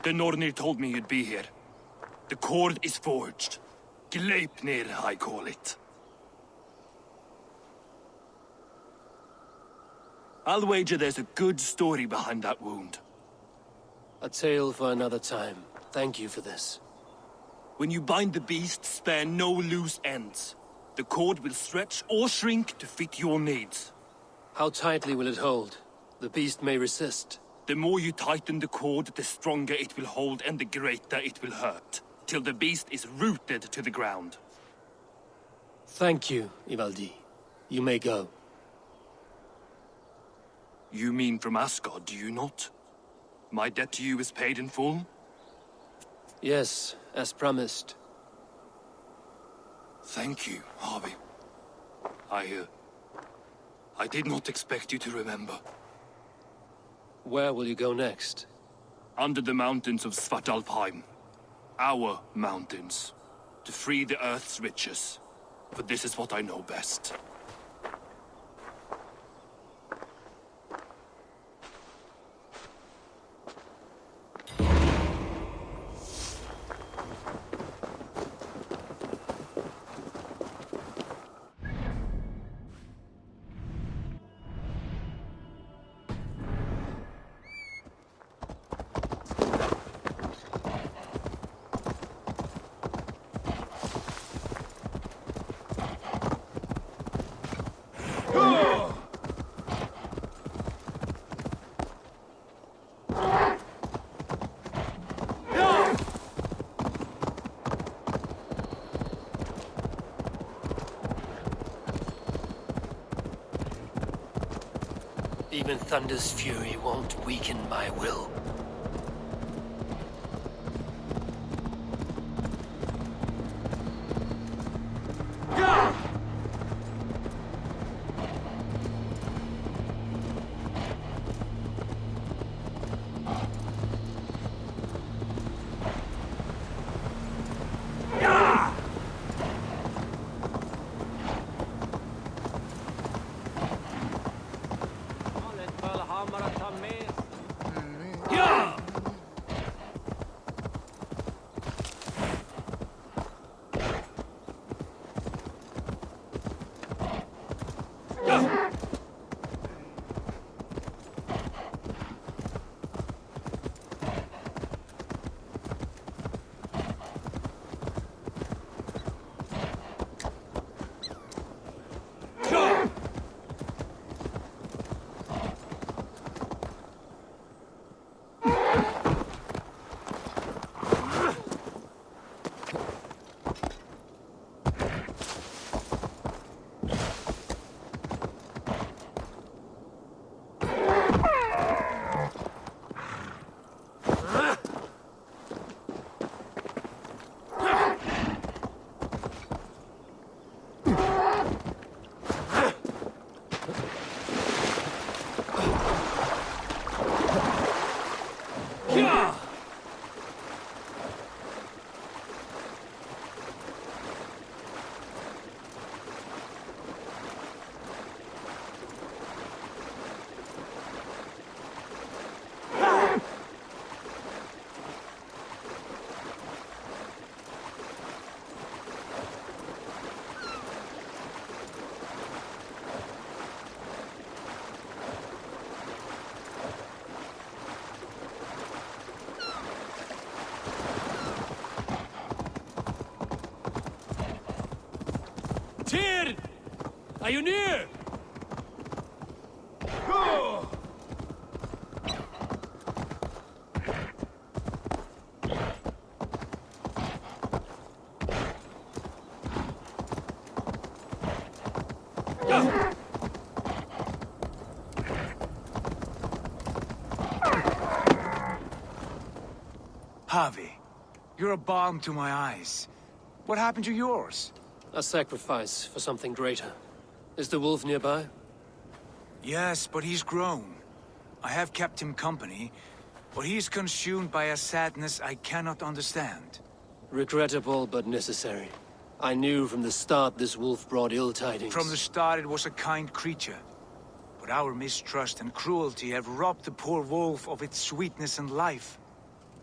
The Nornir told me you'd be here. The cord is forged. Gleipnir, I call it. I'll wager there's a good story behind that wound. A tale for another time. Thank you for this. When you bind the beast, spare no loose ends. The cord will stretch or shrink to fit your needs. How tightly will it hold? The beast may resist. The more you tighten the cord, the stronger it will hold and the greater it will hurt, till the beast is rooted to the ground. Thank you, Ivaldi. You may go. You mean from Asgard, do you not? My debt to you is paid in full? Yes, as promised. Thank you, Harvey. I did not expect you to remember. Where will you go next? Under the mountains of Svartalfheim. Our mountains. To free the Earth's riches. For this is what I know best. Even Thunder's fury won't weaken my will. Tyr! Are you near? Harvey, you're a balm to my eyes. What happened to yours? A sacrifice for something greater. Is the wolf nearby? Yes, but he's grown. I have kept him company, but he's consumed by a sadness I cannot understand. Regrettable, but necessary. I knew from the start this wolf brought ill tidings. From the start it was a kind creature. But our mistrust and cruelty have robbed the poor wolf of its sweetness and life.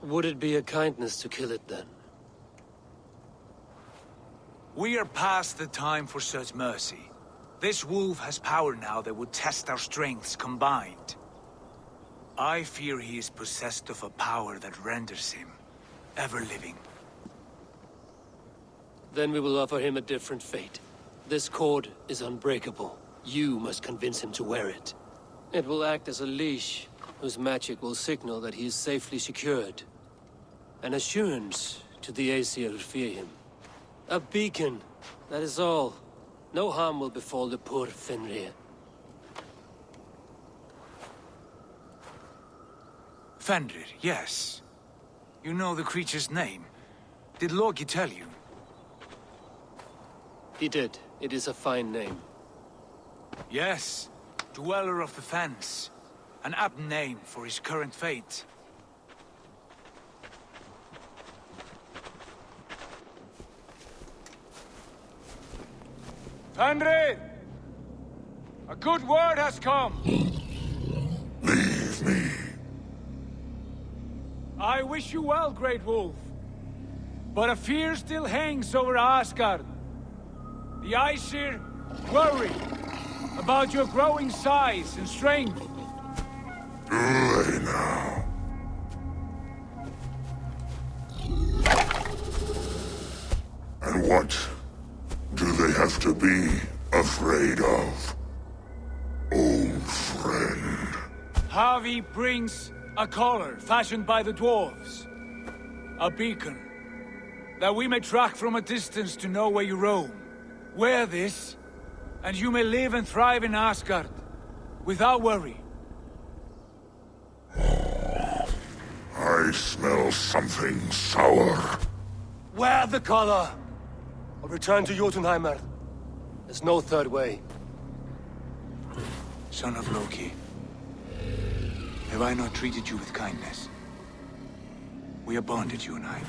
Would it be a kindness to kill it then? We are past the time for such mercy. This wolf has power now that would test our strengths combined. I fear he is possessed of a power that renders him ever-living. Then we will offer him a different fate. This cord is unbreakable. You must convince him to wear it. It will act as a leash, whose magic will signal that he is safely secured. An assurance to the Aesir who fear him. A beacon, that is all. No harm will befall the poor Fenrir. Fenrir, yes. You know the creature's name. Did Loki tell you? He did. It is a fine name. Yes. Dweller of the Fens. An apt name for his current fate. Fenrir! A good word has come! Leave me. I wish you well, Great Wolf. But a fear still hangs over Asgard. The Aesir worry about your growing size and strength. Do they now? And what do they have to be afraid of? Old friend. Havi brings a collar fashioned by the dwarves. A beacon. That we may track from a distance to know where you roam. Wear this, and you may live and thrive in Asgard. Without worry. I smell something sour. Wear the collar! Or return to Jotunheimer. There's no third way. Son of Loki. Have I not treated you with kindness? We are bonded, you and I.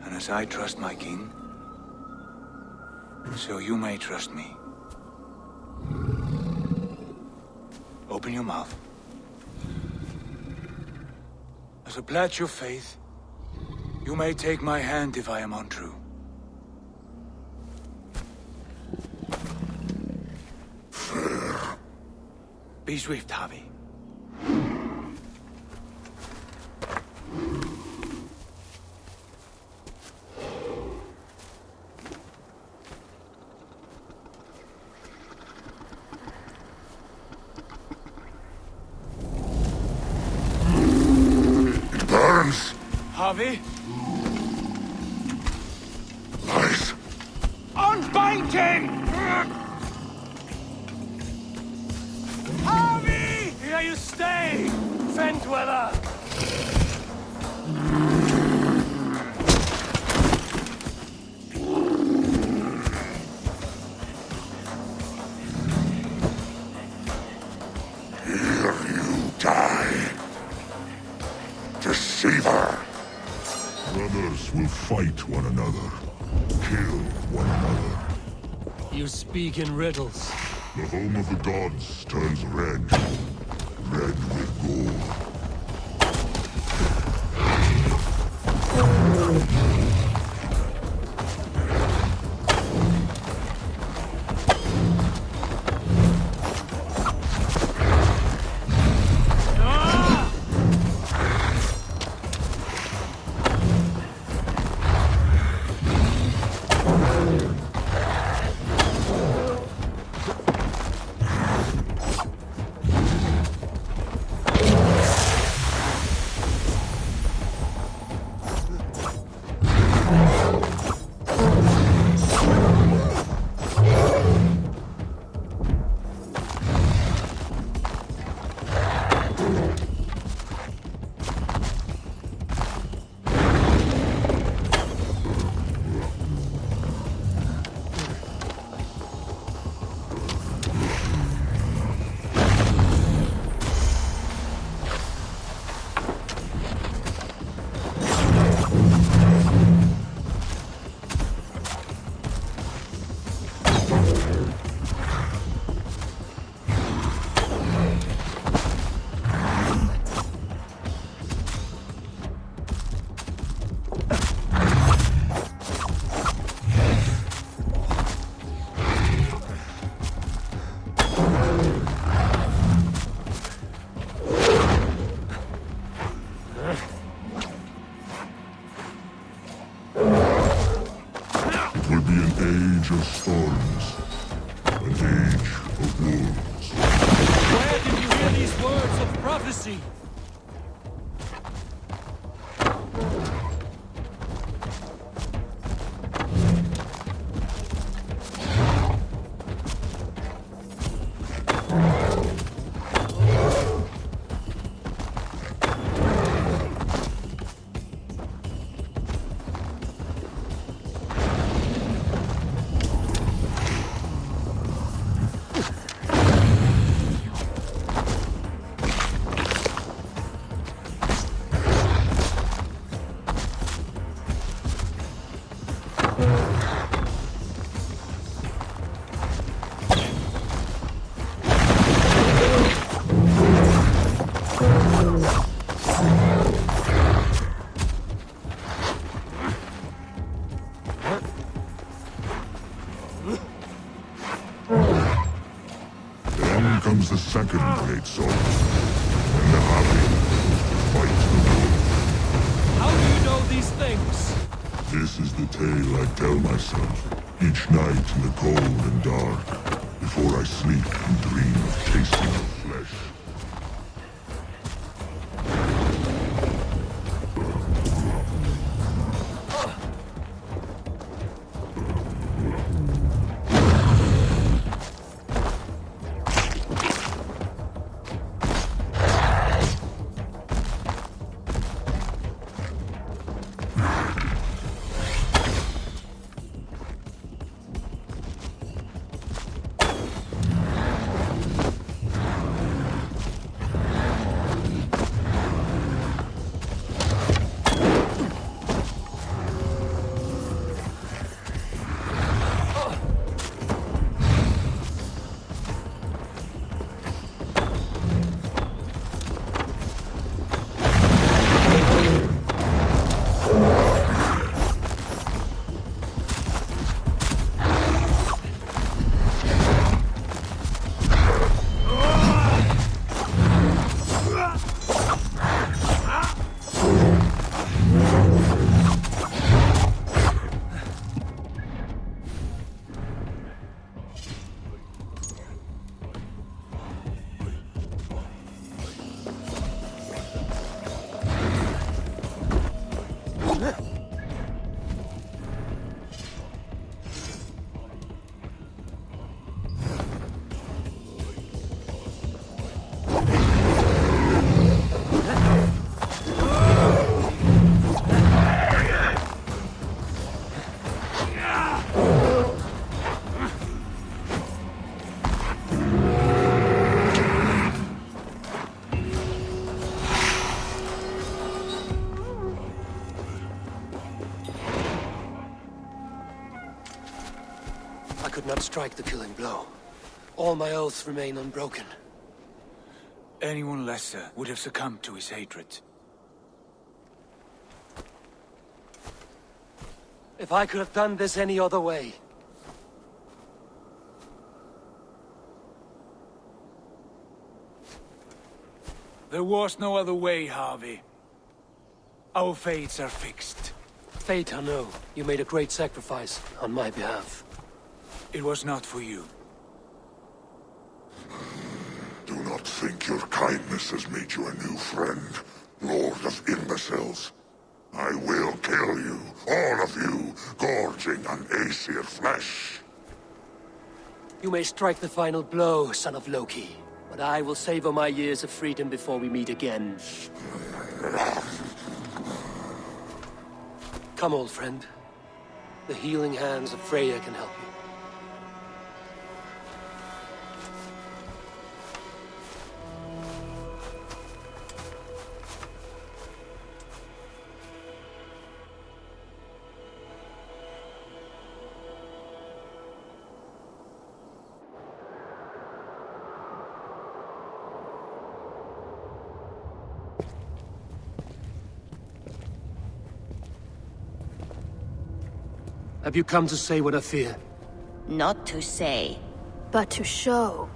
And as I trust my king, so you may trust me. Open your mouth. As a pledge of faith, you may take my hand if I am untrue. Fair. Be swift, Havi. Burns. Havi? Lies. Unbind him! Havi! Here you stay, Fen Dweller! Here you die. Deceiver. Brothers will fight one another. Kill one another. You speak in riddles. The home of the gods turns red. Red with gold. the sea. Then comes the second great sword, and the Havi fights the wolf. How do you know these things? This is the tale I tell myself each night in the cold and dark, before I sleep and dream of tasting of flesh. I could not strike the killing blow. All my oaths remain unbroken. Anyone lesser would have succumbed to his hatred. If I could have done this any other way. There was no other way, Harvey. Our fates are fixed. Fate, I know. You made a great sacrifice on my behalf. It was not for you. Do not think your kindness has made you a new friend, Lord of Imbeciles. I will kill you, all of you, gorging on Aesir flesh. You may strike the final blow, son of Loki. But I will savor my years of freedom before we meet again. Come, old friend. The healing hands of Freya can help you. Have you come to say what I fear? Not to say, but to show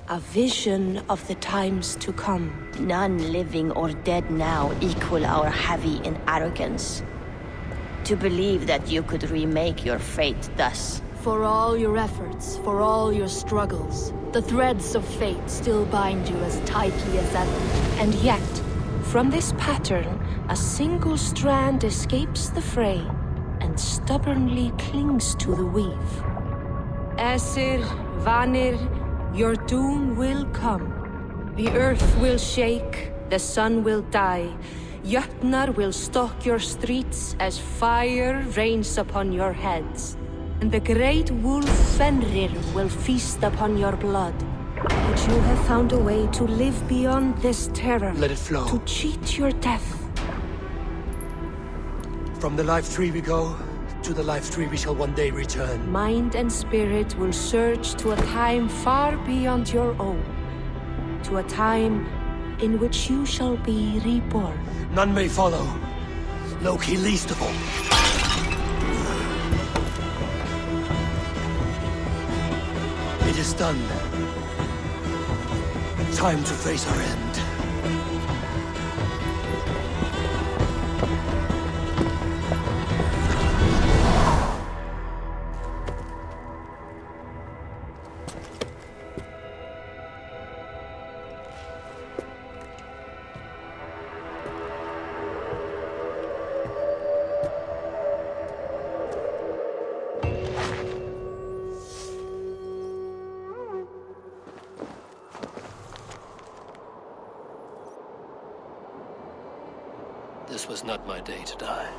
a vision of the times to come. none living or dead now equal our heavy in arrogance. To believe that you could remake your fate thus, For all your efforts, for all your struggles, the threads of fate still bind you as tightly as ever. And yet, from this pattern, a single strand escapes the fray and stubbornly clings to the weave. Aesir, Vanir, your doom will come. The earth will shake, the sun will die. Jötnar will stalk your streets as fire rains upon your heads. And the great wolf Fenrir will feast upon your blood. But you have found a way to live beyond this terror. Let it flow. To cheat your death. From the life tree we go, to the life tree we shall one day return. Mind and spirit will surge to a time far beyond your own. To a time in which you shall be reborn. None may follow. Loki least of all. It is done. Time to face our end. This was not my day to die.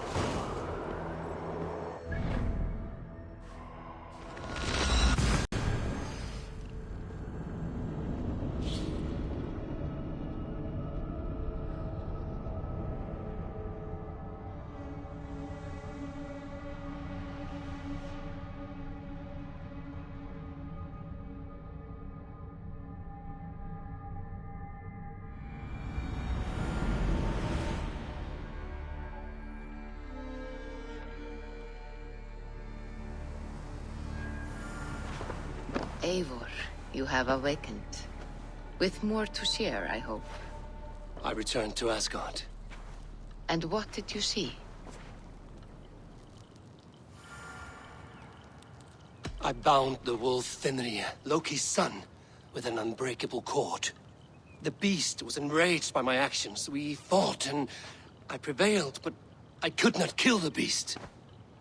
Eivor, you have awakened. With more to share, I hope. I returned to Asgard. And what did you see? I bound the wolf Fenrir, Loki's son, with an unbreakable cord. The beast was enraged by my actions. We fought, and I prevailed, but I could not kill the beast.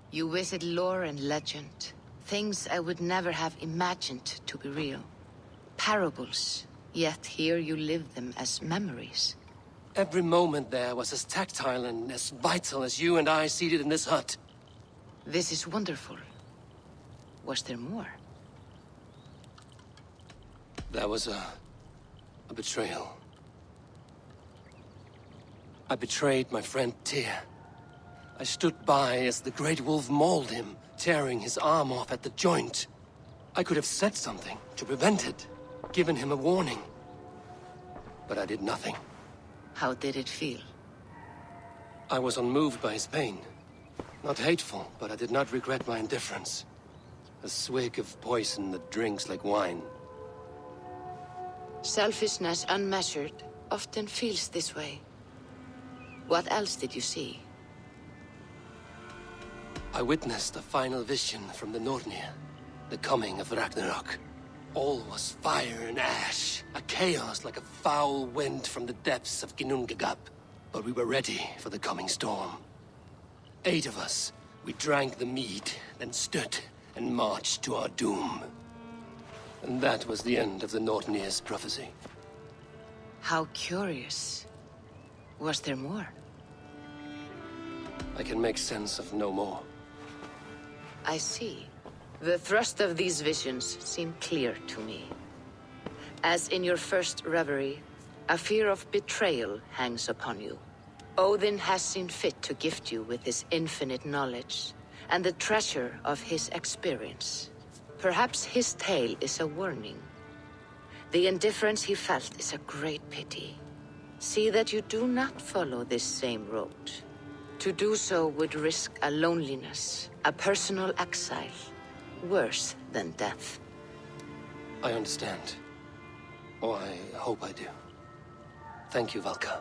You visit lore and legend. Things I would never have imagined to be real. Parables, yet here you live them as memories. Every moment there was as tactile and as vital as you and I seated in this hut. This is wonderful. Was there more? There was a betrayal. I betrayed my friend Tyr. I stood by as the great wolf mauled him, tearing his arm off at the joint. I could have said something to prevent it, given him a warning. But I did nothing. How did it feel? I was unmoved by his pain. Not hateful, but I did not regret my indifference. A swig of poison that drinks like wine. Selfishness unmeasured often feels this way. What else did you see? I witnessed a final vision from the Nornir, the coming of Ragnarok. All was fire and ash, a chaos like a foul wind from the depths of Ginnungagap. But we were ready for the coming storm. 8 of us, we drank the mead, then stood and marched to our doom. And that was the end of the Nornir's prophecy. How curious. Was there more? I can make sense of no more. I see. The thrust of these visions seem clear to me. As in your first reverie, a fear of betrayal hangs upon you. Odin has seen fit to gift you with his infinite knowledge, and the treasure of his experience. Perhaps his tale is a warning. The indifference he felt is a great pity. See that you do not follow this same road. To do so would risk a loneliness, a personal exile, worse than death. I understand. Or I hope I do. Thank you, Valka.